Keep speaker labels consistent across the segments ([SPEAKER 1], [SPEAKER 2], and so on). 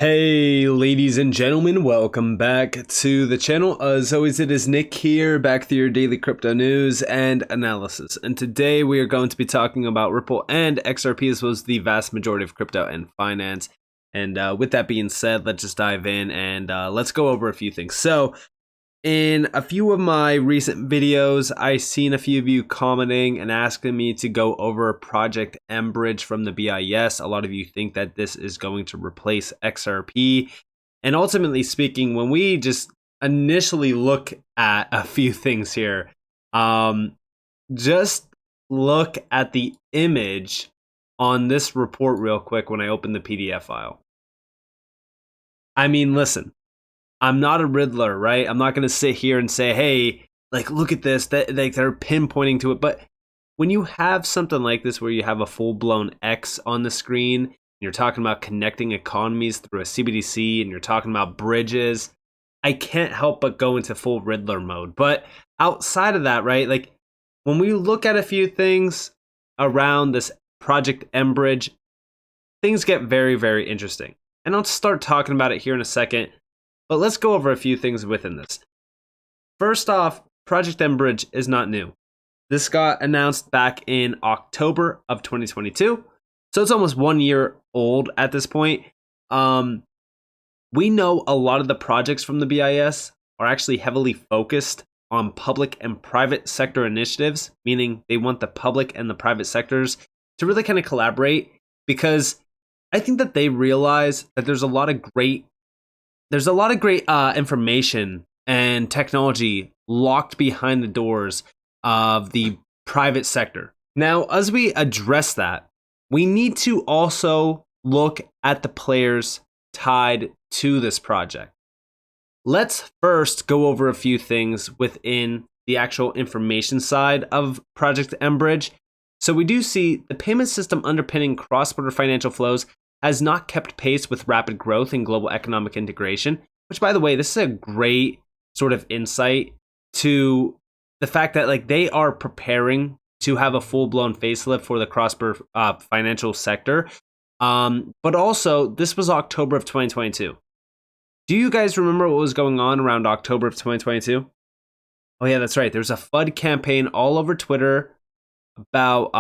[SPEAKER 1] Hey ladies and gentlemen, welcome back to the channel. As always, it is Nick here, back to your daily crypto news and analysis. And today we are going to be talking about Ripple and XRP, as well as the vast majority of crypto and finance. And with that being said, let's just dive in and let's go over a few things. So in a few of my recent videos, I've seen a few of you commenting and asking me to go over Project Enbridge from the BIS. A lot of you think that this is going to replace XRP. And ultimately speaking, when we just initially look at a few things here, just look at the image on this report real quick when I open the PDF file. I mean, listen. I'm not a Riddler, right? I'm not going to sit here and say, hey, like, look at this. That they're pinpointing to it. But when you have something like this where you have a full-blown X on the screen, and you're talking about connecting economies through a CBDC, and you're talking about bridges, I can't help but go into full Riddler mode. But outside of that, right, like, when we look at a few things around this Project Enbridge, things get very, very interesting. And I'll start talking about it here in a second. But let's go over a few things within this. First off, Project Enbridge is not new. This got announced back in October of 2022. So it's almost 1 year old at this point. We know a lot of the projects from the BIS are actually heavily focused on public and private sector initiatives, meaning they want the public and the private sectors to really kind of collaborate, because I think that they realize that there's a lot of great information and technology locked behind the doors of the private sector. Now, as we address that, we need to also look at the players tied to this project. Let's first go over a few things within the actual information side of Project Enbridge. So we do see the payment system underpinning cross-border financial flows has not kept pace with rapid growth in global economic integration, which, by the way, this is a great sort of insight to the fact that, like, they are preparing to have a full-blown facelift for the cross-border financial sector. But also, this was October of 2022. Do you guys remember what was going on around October of 2022? Oh yeah, that's right. There's a FUD campaign all over Twitter about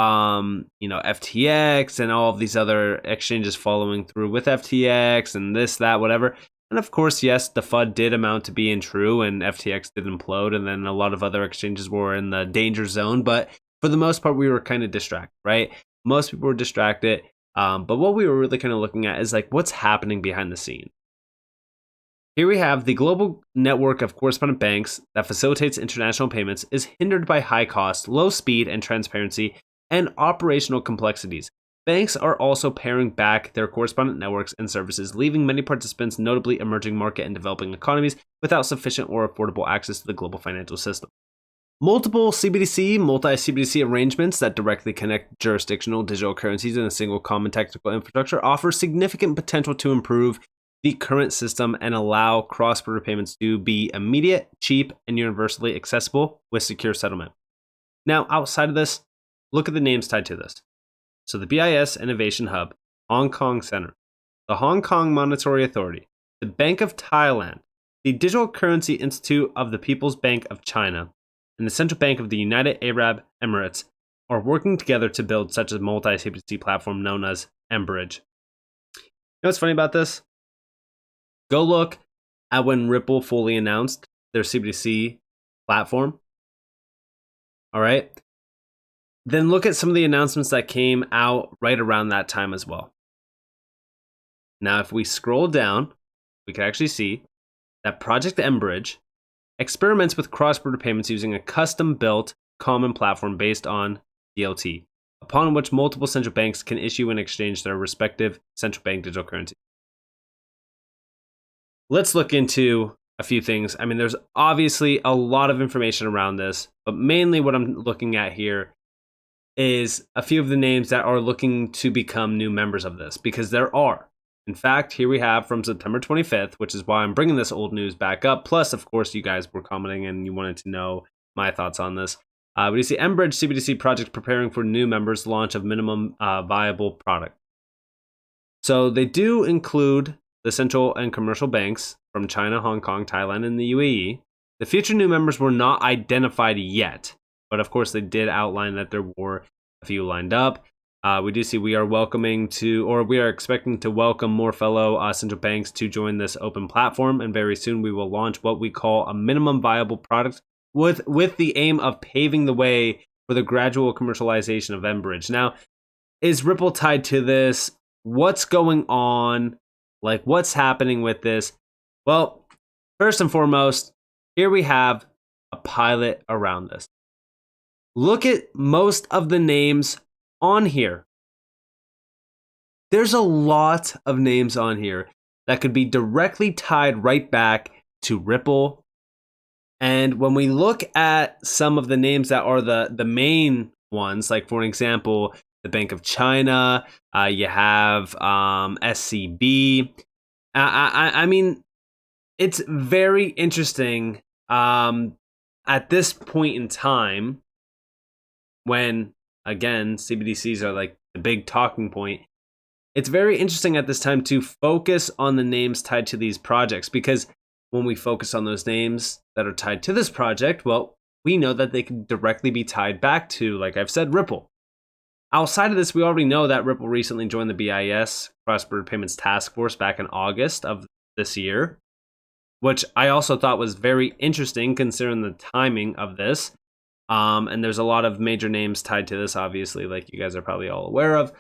[SPEAKER 1] FTX and all of these other exchanges following through with FTX and this, that, whatever. And of course, yes, the FUD did amount to being true, and FTX did implode, and then a lot of other exchanges were in the danger zone. But for the most part, we were kind of distracted, right? Most people were distracted. But what we were really kind of looking at is, like, what's happening behind the scene. Here we have the global network of correspondent banks that facilitates international payments is hindered by high cost, low speed and transparency, and operational complexities. Banks are also paring back their correspondent networks and services, leaving many participants, notably emerging market and developing economies, without sufficient or affordable access to the global financial system. Multiple CBDC, multi-CBDC arrangements that directly connect jurisdictional digital currencies in a single common technical infrastructure offer significant potential to improve the current system and allow cross-border payments to be immediate, cheap, and universally accessible with secure settlement. Now, outside of this, look at the names tied to this. So the BIS Innovation Hub, Hong Kong Center, the Hong Kong Monetary Authority, the Bank of Thailand, the Digital Currency Institute of the People's Bank of China, and the Central Bank of the United Arab Emirates are working together to build such a multi-CBDC platform known as Enbridge. You know what's funny about this? Go look at when Ripple fully announced their CBDC platform. All right. Then look at some of the announcements that came out right around that time as well. Now, if we scroll down, we can actually see that Project Enbridge experiments with cross-border payments using a custom-built common platform based on DLT, upon which multiple central banks can issue and exchange their respective central bank digital currency. Let's look into a few things. I mean, there's obviously a lot of information around this, but mainly what I'm looking at here is a few of the names that are looking to become new members of this, because there are. In fact, here we have from September 25th, which is why I'm bringing this old news back up. Plus, of course, you guys were commenting and you wanted to know my thoughts on this. We see Enbridge CBDC project preparing for new members' launch of minimum viable product. So they do include the central and commercial banks from China, Hong Kong, Thailand, and the UAE. The future new members were not identified yet, but of course they did outline that there were a few lined up. We do see we are expecting to welcome more fellow central banks to join this open platform, and very soon we will launch what we call a minimum viable product with the aim of paving the way for the gradual commercialization of Enbridge. Now, is Ripple tied to this? What's going on? Like, what's happening with this? Well, first and foremost, here we have a pilot around this. Look at most of the names on here. There's a lot of names on here that could be directly tied right back to Ripple. And when we look at some of the names that are the main ones, like for example, the Bank of China, you have SCB. I mean, it's very interesting at this point in time when, again, CBDCs are like the big talking point. It's very interesting at this time to focus on the names tied to these projects, because when we focus on those names that are tied to this project, well, we know that they can directly be tied back to, like I've said, Ripple. Outside of this, we already know that Ripple recently joined the BIS, Cross-Border Payments Task Force, back in August of this year, which I also thought was very interesting considering the timing of this. And there's a lot of major names tied to this, obviously, like you guys are probably all aware of.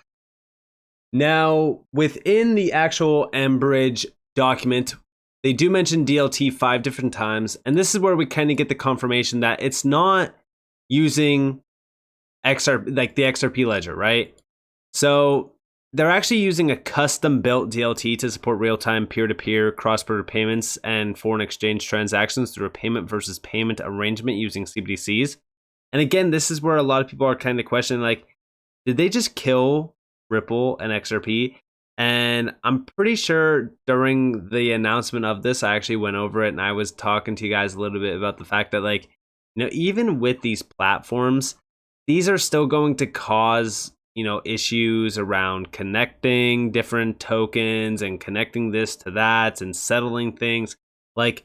[SPEAKER 1] Now, within the actual Enbridge document, they do mention DLT 5 different times, and this is where we kind of get the confirmation that it's not using XRP, like the XRP ledger, right? So they're actually using a custom-built DLT to support real-time peer-to-peer cross-border payments and foreign exchange transactions through a payment versus payment arrangement using CBDCs. And again, this is where a lot of people are kind of questioning, like, did they just kill Ripple and XRP? And I'm pretty sure during the announcement of this, I actually went over it and I was talking to you guys a little bit about the fact that, like, you know, even with these platforms, these are still going to cause, you know, issues around connecting different tokens and connecting this to that and settling things. Like,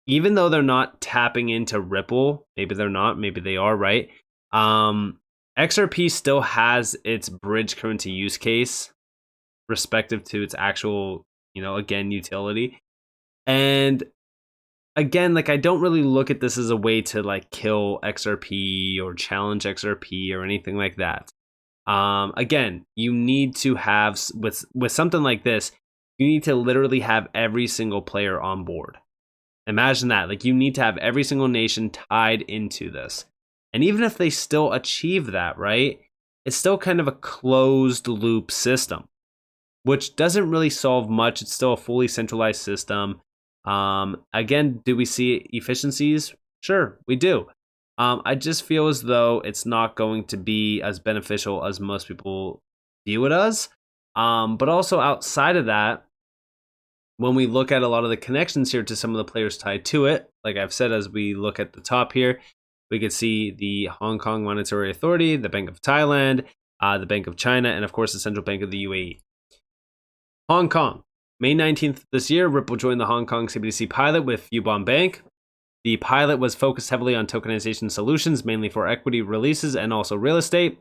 [SPEAKER 1] even though they're not tapping into Ripple, maybe they're not, maybe they are, right? XRP still has its bridge currency use case respective to its actual, you know, again, utility. And again, like, I don't really look at this as a way to like kill XRP or challenge XRP or anything like that. Again, you need to have, with something like this, you need to literally have every single player on board. Imagine that. Like, you need to have every single nation tied into this. And even if they still achieve that, right, it's still kind of a closed loop system, which doesn't really solve much. It's still a fully centralized system. Again, do we see efficiencies? Sure, we do. I just feel as though it's not going to be as beneficial as most people view it as. But also outside of that, when we look at a lot of the connections here to some of the players tied to it, like I've said, as we look at the top here, we could see the Hong Kong Monetary Authority, the Bank of Thailand, the Bank of China, and of course the Central Bank of the UAE. Hong Kong. May 19th this year, Ripple joined the Hong Kong CBDC pilot with Fubon Bank. The pilot was focused heavily on tokenization solutions, mainly for equity releases and also real estate.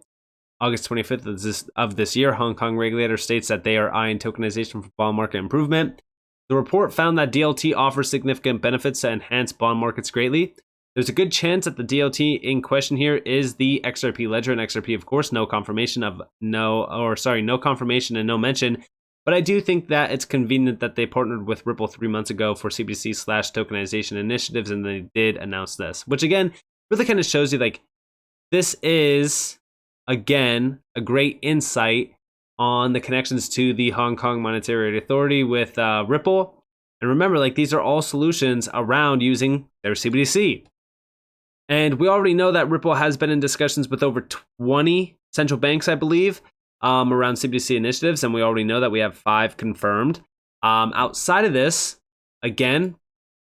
[SPEAKER 1] August 25th of this year, Hong Kong regulator states that they are eyeing tokenization for bond market improvement. The report found that DLT offers significant benefits to enhance bond markets greatly. There's a good chance that the DLT in question here is the XRP ledger, and XRP, of course, no confirmation and no mention. But I do think that it's convenient that they partnered with Ripple 3 months ago for CBDC/tokenization initiatives, and they did announce this, which again really kind of shows you, like, this is, again, a great insight on the connections to the Hong Kong Monetary Authority with Ripple. And remember, like, these are all solutions around using their CBDC. And we already know that Ripple has been in discussions with over 20 central banks, I believe, around CBDC initiatives, and we already know that we have 5 confirmed. Outside of this, again,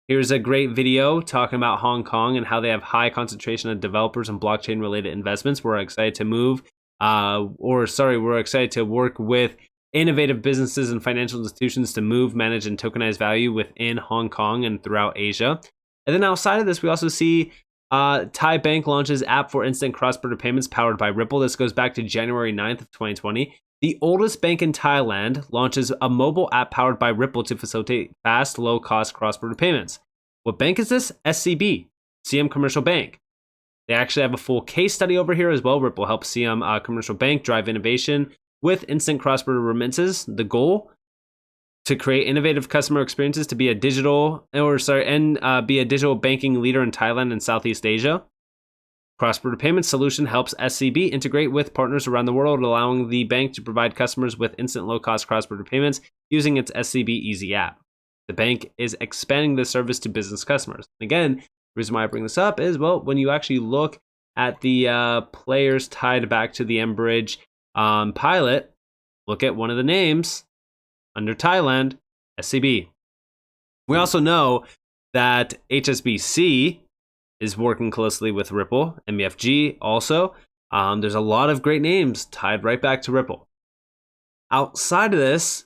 [SPEAKER 1] here's a great video talking about Hong Kong and how they have high concentration of developers and blockchain-related investments. We're excited to we're excited to work with innovative businesses and financial institutions to move, manage, and tokenize value within Hong Kong and throughout Asia. And then outside of this, we also see Thai Bank launches app for instant cross-border payments powered by Ripple. This goes back to January 9th of 2020. The oldest bank in Thailand launches a mobile app powered by Ripple to facilitate fast, low-cost cross-border payments. What bank is this? SCB, Siam Commercial Bank. They actually have a full case study over here as well. Ripple helps Siam Commercial Bank drive innovation with instant cross-border remittances. The goal to create innovative customer experiences to be a digital banking leader in Thailand and Southeast Asia. Cross-border payment solution helps SCB integrate with partners around the world, allowing the bank to provide customers with instant low-cost cross-border payments using its SCB Easy app. The bank is expanding the service to business customers. Again, the reason why I bring this up is, well, when you actually look at the players tied back to the Enbridge pilot, look at one of the names under Thailand, SCB. We also know that HSBC is working closely with Ripple, MUFG also. There's a lot of great names tied right back to Ripple. Outside of this,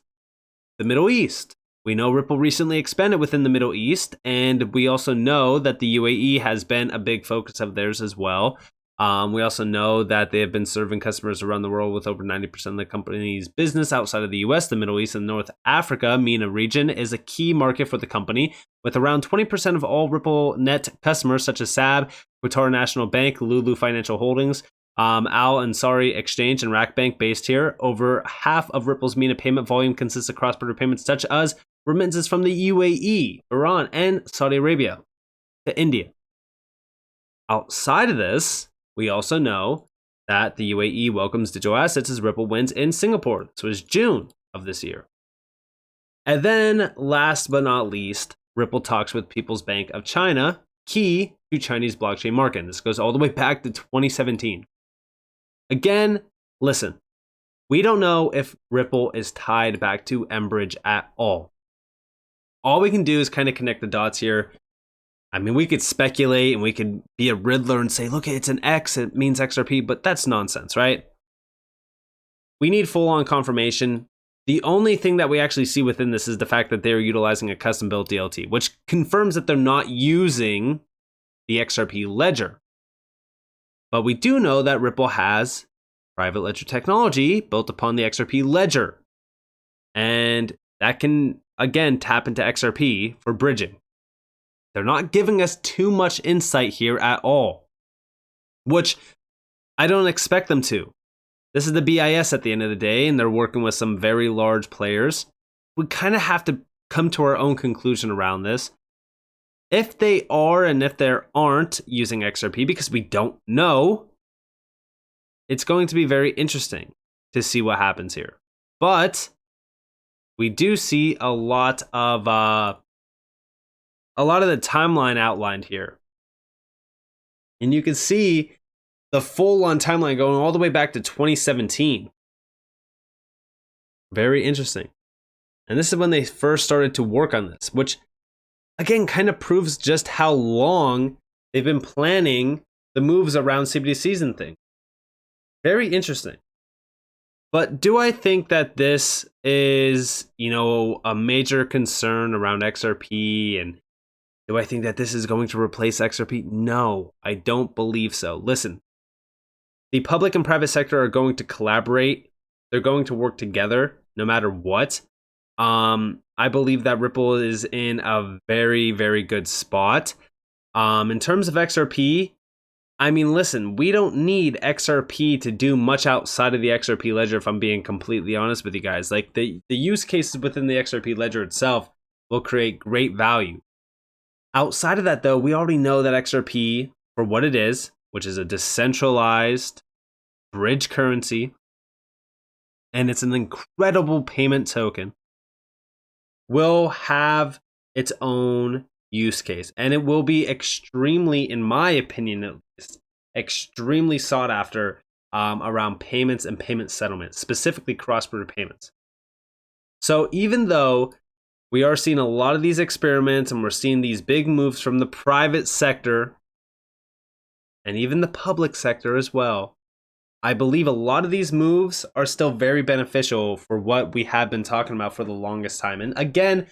[SPEAKER 1] the Middle East. We know Ripple recently expanded within the Middle East, and we also know that the UAE has been a big focus of theirs as well. We also know that they have been serving customers around the world with over 90% of the company's business outside of the US, the Middle East, and North Africa. MENA region is a key market for the company, with around 20% of all Ripple net customers, such as SAB, Qatar National Bank, Lulu Financial Holdings, Al Ansari Exchange, and Rack Bank based here. Over half of Ripple's MENA payment volume consists of cross-border payments, such as remittances from the UAE, Iran, and Saudi Arabia to India. Outside of this, we also know that the UAE welcomes digital assets as Ripple wins in Singapore. This was June of this year. And then, last but not least, Ripple talks with People's Bank of China, key to Chinese blockchain market. This goes all the way back to 2017. Again, listen, we don't know if Ripple is tied back to Enbridge at all. All we can do is kind of connect the dots here. I mean, we could speculate and we could be a Riddler and say, look, it's an X, it means XRP, but that's nonsense, right? We need full-on confirmation. The only thing that we actually see within this is the fact that they're utilizing a custom-built DLT, which confirms that they're not using the XRP ledger. But we do know that Ripple has private ledger technology built upon the XRP ledger. And that can, again, tap into XRP for bridging. They're not giving us too much insight here at all, which I don't expect them to. This is the BIS at the end of the day, and they're working with some very large players. We kind of have to come to our own conclusion around this. If they are and if they aren't using XRP, because we don't know, it's going to be very interesting to see what happens here. But we do see a lot of the timeline outlined here. And you can see the full-on timeline going all the way back to 2017. Very interesting. And this is when they first started to work on this, which again kind of proves just how long they've been planning the moves around CBDCs and things. Very interesting. But do I think that this is, a major concern around XRP, and do I think that this is going to replace XRP? No, I don't believe so. Listen, the public and private sector are going to collaborate. They're going to work together no matter what. I believe that Ripple is in a very, very good spot. In terms of XRP, I mean, listen, we don't need XRP to do much outside of the XRP ledger, if I'm being completely honest with you guys. Like, the use cases within the XRP ledger itself will create great value. Outside of that, though, we already know that XRP, for what it is, which is a decentralized bridge currency, and it's an incredible payment token, will have its own use case. And it will be extremely, in my opinion at least, extremely sought after around payments and payment settlement, specifically cross-border payments. So even though we are seeing a lot of these experiments and we're seeing these big moves from the private sector and even the public sector as well, I believe a lot of these moves are still very beneficial for what we have been talking about for the longest time. And again,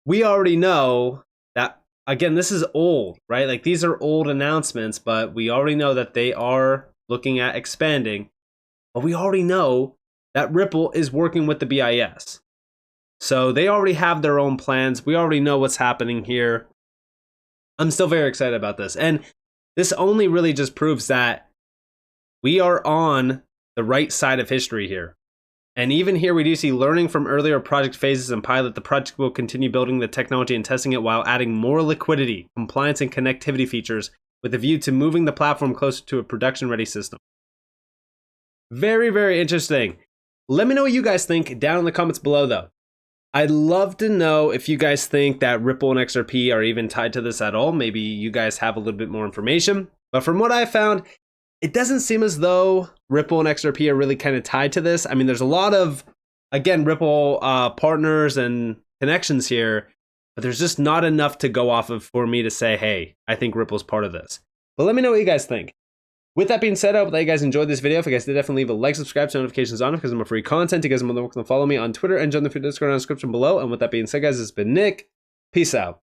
[SPEAKER 1] we already know that, again, this is old, right? Like these are old announcements, but we already know that they are looking at expanding. But we already know that Ripple is working with the BIS. So they already have their own plans. We already know what's happening here. I'm still very excited about this. And this only really just proves that we are on the right side of history here. And even here, we do see learning from earlier project phases and pilot. The project will continue building the technology and testing it while adding more liquidity, compliance, and connectivity features with a view to moving the platform closer to a production-ready system. Very, very interesting. Let me know what you guys think down in the comments below, though. I'd love to know if you guys think that Ripple and XRP are even tied to this at all. Maybe you guys have a little bit more information. But from what I found, it doesn't seem as though Ripple and XRP are really kind of tied to this. I mean, there's a lot of, again, Ripple partners and connections here, but there's just not enough to go off of for me to say, hey, I think Ripple's part of this. But let me know what you guys think. With that being said, I hope that you guys enjoyed this video. If you guys did, definitely leave a like, subscribe, turn notifications on because I'm a free content. You guys are more than welcome to follow me on Twitter and join the free Discord in the description below. And with that being said, guys, it's been Nick. Peace out.